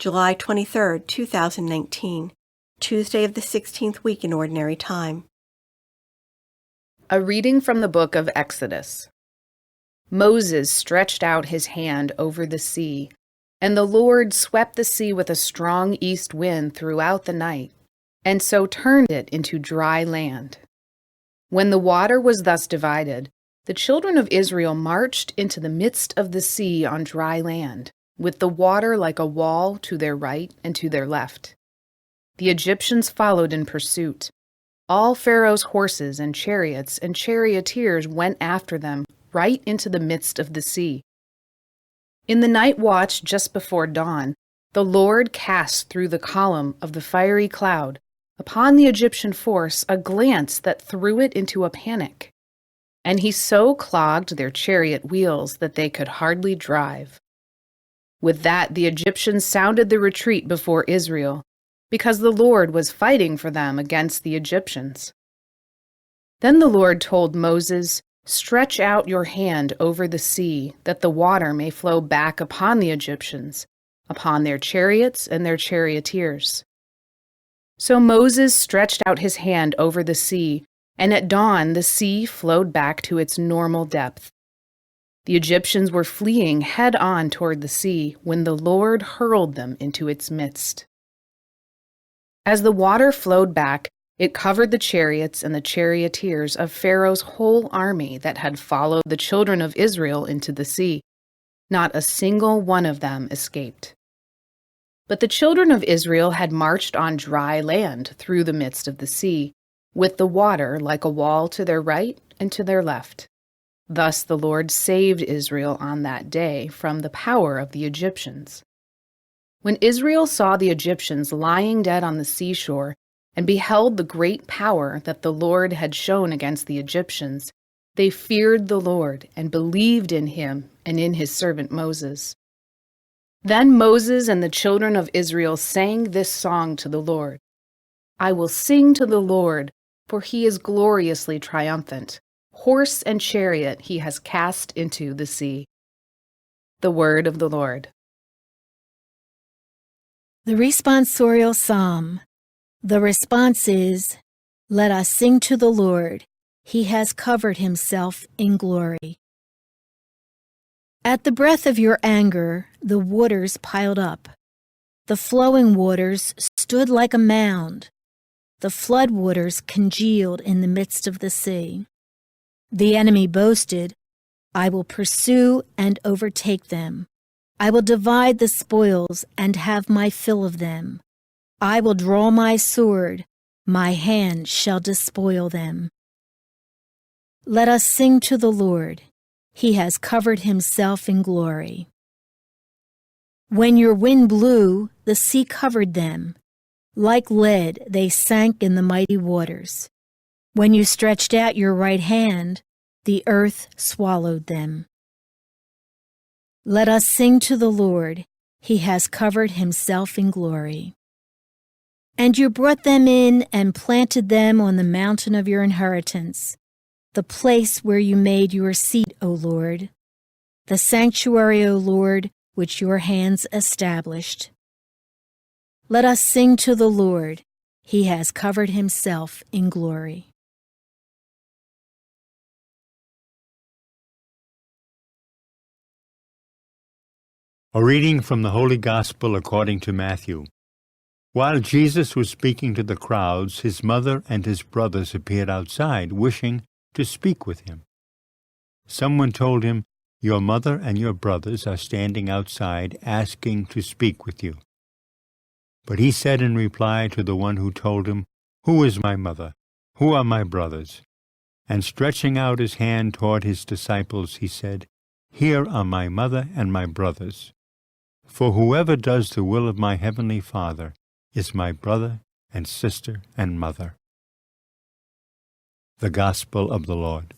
July 23, 2019, Tuesday of the 16th week in Ordinary Time. A reading from the book of Exodus. Moses stretched out his hand over the sea, and the Lord swept the sea with a strong east wind throughout the night, and so turned it into dry land. When the water was thus divided, the children of Israel marched into the midst of the sea on dry land, with the water like a wall to their right and to their left. The Egyptians followed in pursuit. All Pharaoh's horses and chariots and charioteers went after them right into the midst of the sea. In the night watch just before dawn, the Lord cast through the column of the fiery cloud upon the Egyptian force a glance that threw it into a panic, and he so clogged their chariot wheels that they could hardly drive. With that, the Egyptians sounded the retreat before Israel, because the Lord was fighting for them against the Egyptians. Then the Lord told Moses, "Stretch out your hand over the sea, that the water may flow back upon the Egyptians, upon their chariots and their charioteers." So Moses stretched out his hand over the sea, and at dawn the sea flowed back to its normal depth. The Egyptians were fleeing head-on toward the sea when the Lord hurled them into its midst. As the water flowed back, it covered the chariots and the charioteers of Pharaoh's whole army that had followed the children of Israel into the sea. Not a single one of them escaped. But the children of Israel had marched on dry land through the midst of the sea, with the water like a wall to their right and to their left. Thus the Lord saved Israel on that day from the power of the Egyptians. When Israel saw the Egyptians lying dead on the seashore and beheld the great power that the Lord had shown against the Egyptians, they feared the Lord and believed in him and in his servant Moses. Then Moses and the children of Israel sang this song to the Lord. "I will sing to the Lord, for he is gloriously triumphant. Horse and chariot he has cast into the sea." The word of the Lord. The responsorial psalm. The response is, "Let us sing to the Lord. He has covered himself in glory." At the breath of your anger, the waters piled up. The flowing waters stood like a mound. The flood waters congealed in the midst of the sea. The enemy boasted, "I will pursue and overtake them. I will divide the spoils and have my fill of them. I will draw my sword, my hand shall despoil them." Let us sing to the Lord. He has covered himself in glory. When your wind blew, the sea covered them. Like lead, they sank in the mighty waters. When you stretched out your right hand, the earth swallowed them. Let us sing to the Lord. He has covered himself in glory. And you brought them in and planted them on the mountain of your inheritance, the place where you made your seat, O Lord, the sanctuary, O Lord, which your hands established. Let us sing to the Lord. He has covered himself in glory. A reading from the Holy Gospel according to Matthew. While Jesus was speaking to the crowds, his mother and his brothers appeared outside, wishing to speak with him. Someone told him, "Your mother and your brothers are standing outside, asking to speak with you." But he said in reply to the one who told him, "Who is my mother? Who are my brothers?" And stretching out his hand toward his disciples, he said, "Here are my mother and my brothers. For whoever does the will of my heavenly Father is my brother and sister and mother." The Gospel of the Lord.